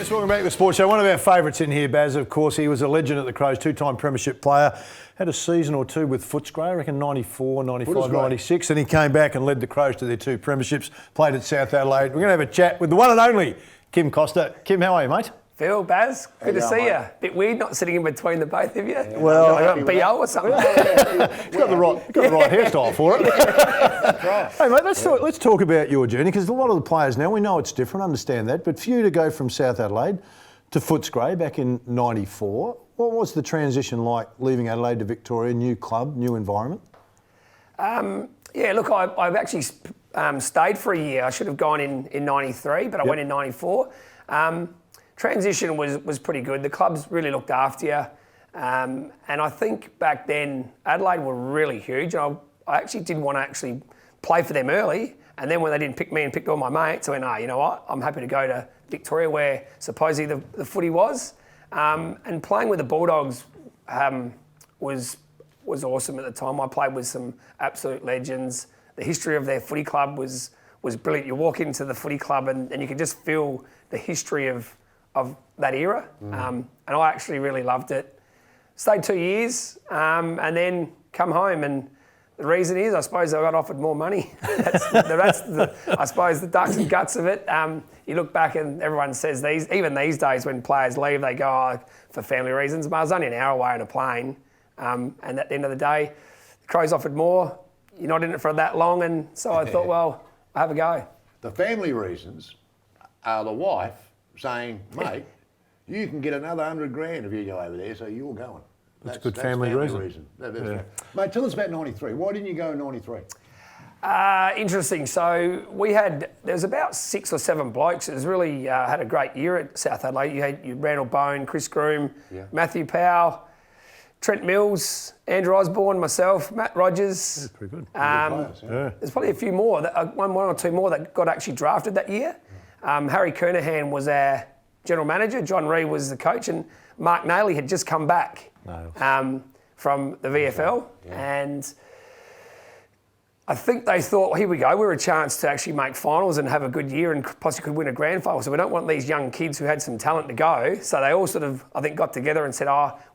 Yes, welcome back to the Sports Show. One of our favourites in here, Baz, of course. He was a legend at the Crows, two-time Premiership player. Had a season or two with Footscray, I reckon 94, 95, 96, and he came back and led the Crows to their two premierships, played at South Adelaide. We're going to have a chat with the one and only Kim Koster. Kim, how are you, mate? Phil, Baz, good to see you. Bit weird not sitting in between the both of you. Yeah. Well, BO or something. He's got the right hairstyle for it. Right. Hey, mate, let's talk about your journey, because a lot of the players now, we know it's different, understand that, but for you to go from South Adelaide to Footscray back in 94, what was the transition like leaving Adelaide to Victoria, new club, new environment? Yeah, look, I've actually stayed for a year. I should have gone in 93, but I went in 94. Transition was pretty good. The clubs really looked after you. And I think back then, Adelaide were really huge. And I actually did want to actually play for them early. And then when they didn't pick me and picked all my mates, I went, you know what? I'm happy to go to Victoria, where supposedly the footy was. And playing with the Bulldogs was awesome at the time. I played with some absolute legends. The history of their footy club was brilliant. You walk into the footy club and you can just feel the history of that era. And I actually really loved it. Stayed 2 years and then come home, and the reason is, I suppose I got offered more money. That's I suppose the guts and guts of it. You look back and everyone says even these days when players leave, they go for family reasons. But I was only an hour away on a plane, and at the end of the day, the Crows offered more. You're not in it for that long, and so I thought, well, I'll have a go. The family reasons are the wife saying, mate, you can get another $100,000 if you go over there, so you're going. That's good family reason. Mate, tell us about 93. Why didn't you go in 93? Interesting. So there was about 6 or 7 blokes. It was really had a great year at South Adelaide. You had Randall Bone, Chris Groom, Matthew Powell, Trent Mills, Andrew Osborne, myself, Matt Rogers. Yeah, pretty good. There's probably a few more, one or two more that got actually drafted that year. Harry Kernahan was our general manager, John Reid was the coach, and Mark Nailey had just come back from the VFL. And I think they thought, well, here we go, we're a chance to actually make finals and have a good year and possibly could win a grand final. So we don't want these young kids who had some talent to go. So they all sort of, I think, got together and said,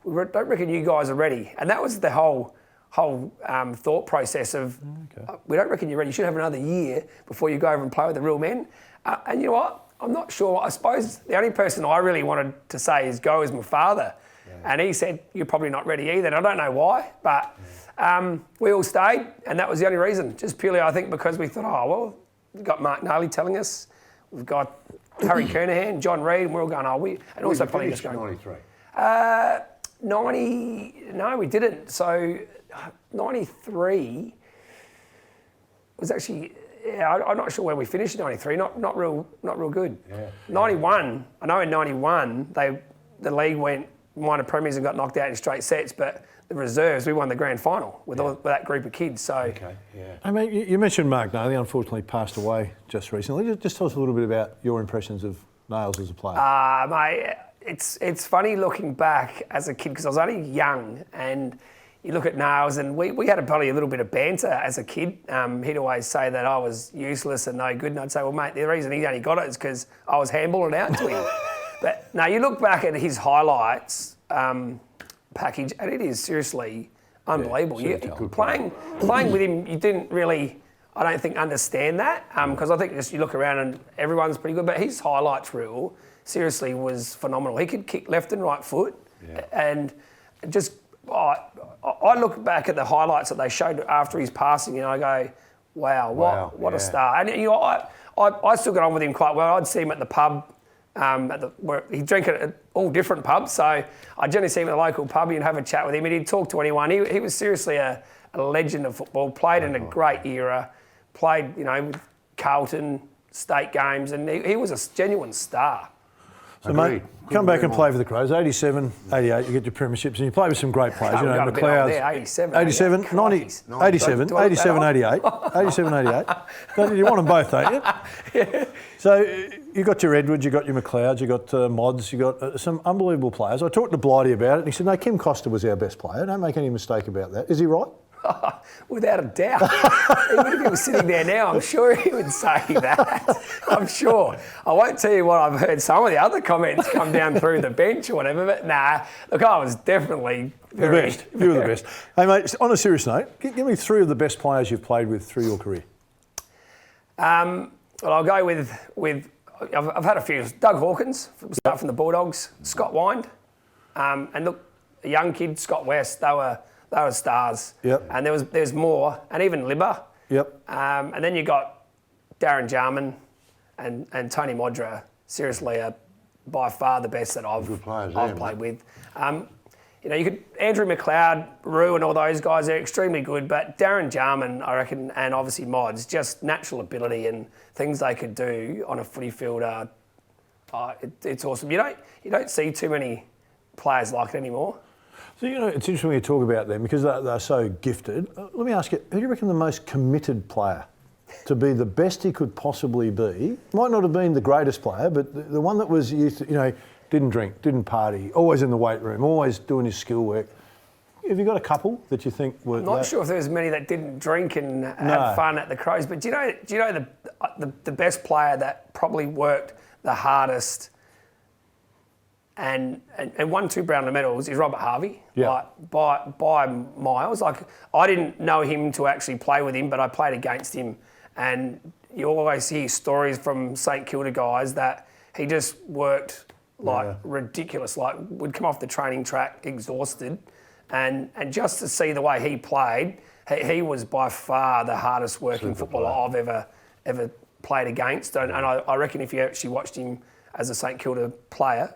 we don't reckon you guys are ready. And that was the whole thought process of, we don't reckon you're ready. You should have another year before you go over and play with the real men. And you know what? I'm not sure. I suppose the only person I really wanted to say is go is my father. And he said, you're probably not ready either. And I don't know why, but we all stayed, and that was the only reason. Just purely, I think, because we thought, we've got Mark Nailey telling us, we've got Harry Kernahan, John Reid, and we're all going, and also probably just going. 93? 90, no, we didn't. So 93 was actually, I'm not sure where we finished in 93, not real good. 91, I know in 91, the league won a premiers and got knocked out in straight sets, but the reserves, we won the grand final with that group of kids. So, I mean, you mentioned Mark Nailey, unfortunately passed away just recently. Just tell us a little bit about your impressions of Nails as a player. Mate, it's funny looking back as a kid, because I was only young, and you look at Nails, and we had probably a little bit of banter as a kid. He'd always say that I was useless and no good, and I'd say, well, mate, the reason he only got it is because I was handballing out to him. But now you look back at his highlights package, and it is seriously unbelievable. Playing with him, you didn't really, I don't think, understand that, because I think just you look around and everyone's pretty good, but his highlights reel seriously was phenomenal. He could kick left and right foot, and just, I look back at the highlights that they showed after his passing, and I go, wow, what a star. And I still got on with him quite well. I'd see him at the pub, where he drank at all different pubs, so I generally see him at a local pub and have a chat with him, and he'd talk to anyone. He was seriously a legend of football, played in a great era, played with Carlton, state games, and he was a genuine star. So, mate, come back and play for the Crows. 87, 88, you get your premierships, and you play with some great players. McLeod. 87, 90, 87, 88. 87, 88. You want them both, don't you? So, you got your Edwards, you got your McLeods, you got Mods, you got some unbelievable players. I talked to Blighty about it, and he said, no, Kim Koster was our best player. Don't make any mistake about that. Is he right? Without a doubt. Even if he was sitting there now, I'm sure he would say that. I'm sure. I won't tell you what I've heard some of the other comments come down through the bench or whatever, but nah, look, I was definitely the best. You were the best. Hey, mate, on a serious note, give me 3 of the best players you've played with through your career. Well, I'll go with I've had a few. Doug Hawkins, from the Bulldogs, Scott Wind, and look, a young kid, Scott West, they were stars. Yep. And there's more, and even Libba. Yep. And then you got Darren Jarman and Tony Modra. Seriously, by far the best that I've played with. You could Andrew McLeod, Rue, and all those guys. They're extremely good, but Darren Jarman, I reckon, and obviously Mods, just natural ability and things they could do on a footy field. It's awesome. You don't see too many players like it anymore. So, it's interesting when you talk about them because they're so gifted. Let me ask you, who do you reckon the most committed player to be the best he could possibly be? Might not have been the greatest player, but the one that was used to, didn't drink, didn't party, always in the weight room, always doing his skill work. Have you got a couple that you think were? I'm not sure if there was many that didn't drink and have fun at the Crows, but do you know the best player that probably worked the hardest and won 2 Brownlow medals is Robert Harvey. Yeah. By miles. Like, I didn't know him to actually play with him, but I played against him. And you always hear stories from St Kilda guys that he just worked ridiculous. Like, would come off the training track exhausted. And just to see the way he played, he was by far the hardest working footballer I've ever played against. And I reckon if you actually watched him as a St Kilda player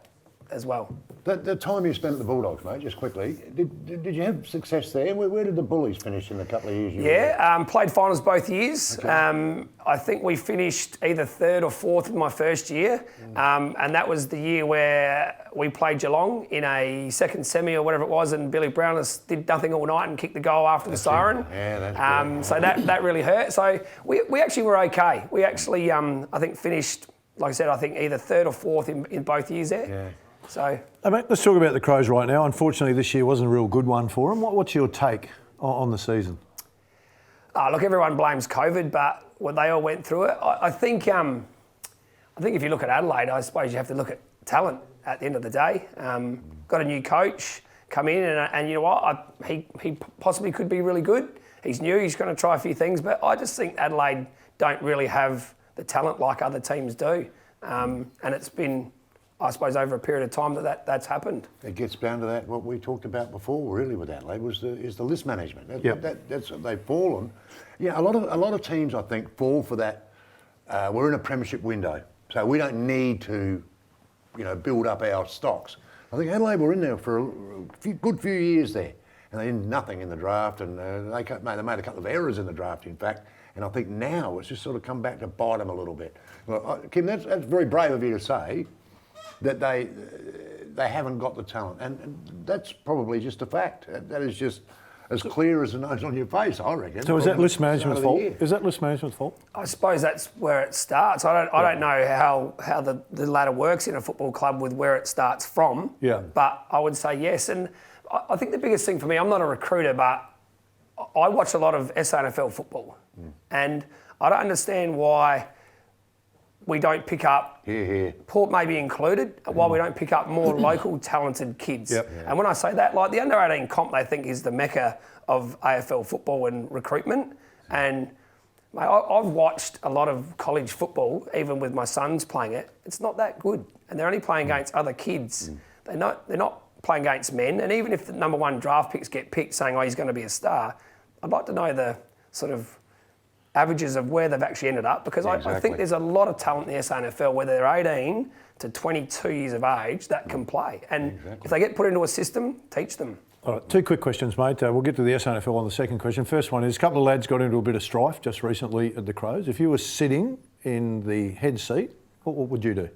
as well. The time you spent at the Bulldogs, mate, just quickly, did you have success there? Where did the Bullies finish in the couple of years you were there? Played finals both years. Okay. I think we finished either 3rd or 4th in my first year. And that was the year where we played Geelong in a second semi or whatever it was, and Billy Brownless did nothing all night and kicked the goal after the siren. Yeah, that's good. So that really hurt. So we actually were okay. We actually, I think, finished, like I said, I think either 3rd or 4th in both years there. Yeah. So, hey, mate, let's talk about the Crows right now. Unfortunately, this year wasn't a real good one for them. What's your take on the season? Look, everyone blames COVID, but they all went through it. I think if you look at Adelaide, I suppose you have to look at talent at the end of the day. Got a new coach come in, and you know what? He possibly could be really good. He's new. He's going to try a few things, but I just think Adelaide don't really have the talent like other teams do, and it's been, I suppose, over a period of time that's happened. It gets down to that, what we talked about before, really, with Adelaide, is the list management. That's they've fallen. Yeah, a lot of teams, I think, fall for that. We're in a premiership window, so we don't need to, build up our stocks. I think Adelaide were in there for a good few years there, and they did nothing in the draft, and they made a couple of errors in the draft, in fact. And I think now it's just sort of come back to bite them a little bit. Well, Kim, that's very brave of you to say that they haven't got the talent, and that's probably just a fact. That is just as clear as the nose on your face, I reckon. So is that list management's fault? Is that list management's fault? I suppose that's where it starts. I don't know how the ladder works in a football club with where it starts from. Yeah. But I would say yes, and I think the biggest thing for me, I'm not a recruiter, but I watch a lot of SANFL football, and I don't understand why we don't pick up, Port maybe included, why we don't pick up more local talented kids. Yep. Yeah. And when I say that, like the under-18 comp, they think is the mecca of AFL football and recruitment. And mate, I've watched a lot of college football, even with my sons playing it. It's not that good, and they're only playing against other kids. They're not playing against men. And even if the number 1 draft picks get picked, saying, "Oh, he's going to be a star," I'd like to know the sort of averages of where they've actually ended up, because I think there's a lot of talent in the SANFL, whether they're 18 to 22 years of age, that can play. And if they get put into a system, teach them. All right, 2 quick questions, mate. We'll get to the SANFL on the second question. First one is, a couple of lads got into a bit of strife just recently at the Crows. If you were sitting in the head seat, what would you do?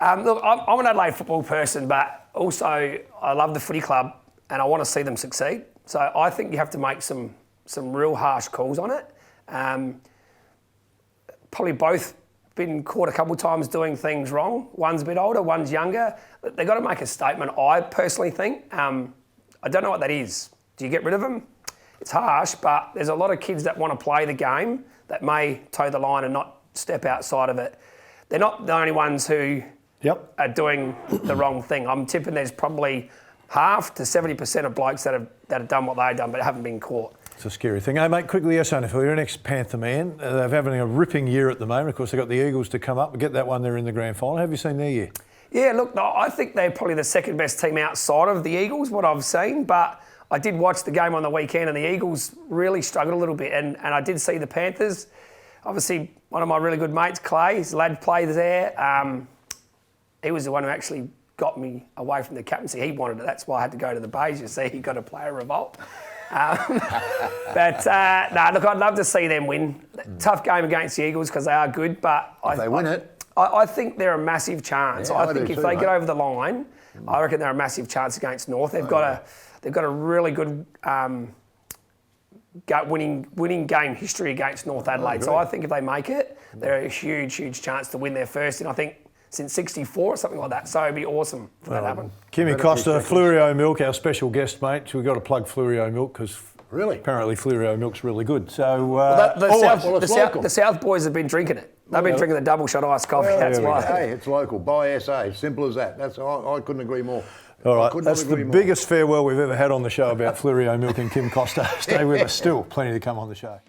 Look, I'm an Adelaide football person, but also I love the footy club and I want to see them succeed. So I think you have to make some real harsh calls on it. Probably both been caught a couple of times doing things wrong. One's a bit older, one's younger. They've got to make a statement, I personally think. I don't know what that is. Do you get rid of them? it's harsh, but there's a lot of kids that want to play the game that may toe the line and not step outside of it. They're not the only ones who are doing the wrong thing. I'm tipping there's probably half to 70% of blokes that have done what they've done but haven't been caught. It's a scary thing. Hey, mate, quickly, SANFL, you're an ex-Panther man. They're having a ripping year at the moment. Of course, they've got the Eagles to come up. Get that one there in the grand final. Have you seen their year? Yeah, look, I think they're probably the second best team outside of the Eagles, what I've seen. But I did watch the game on the weekend and the Eagles really struggled a little bit. And I did see the Panthers. Obviously, one of my really good mates, Clay, his lad played there. He was the one who actually got me away from the captaincy. He wanted it. That's why I had to go to the Bays. You see, he got to play a revolt. Look, I'd love to see them win. Tough game against the Eagles because they are good, but if they win it, I think they're a massive chance. Yeah, I think if they get over the line, I reckon they're a massive chance against North. They've got a really good winning game history against North Adelaide. So I think if they make it, they're a huge chance to win their first. And I think since 64 or something like that. So it'd be awesome for that to happen. Kimmy Koster, Fluorio Milk, our special guest, mate. So we've got to plug Fluorio Milk because apparently Fluorio Milk's really good. So the South boys have been drinking it. They've been drinking the double shot iced coffee. That's why. Hey, it's local. Buy SA. Simple as that. I couldn't agree more. All right, that's the biggest farewell we've ever had on the show about Fluorio Milk and Kim Koster. Stay with us still. Plenty to come on the show.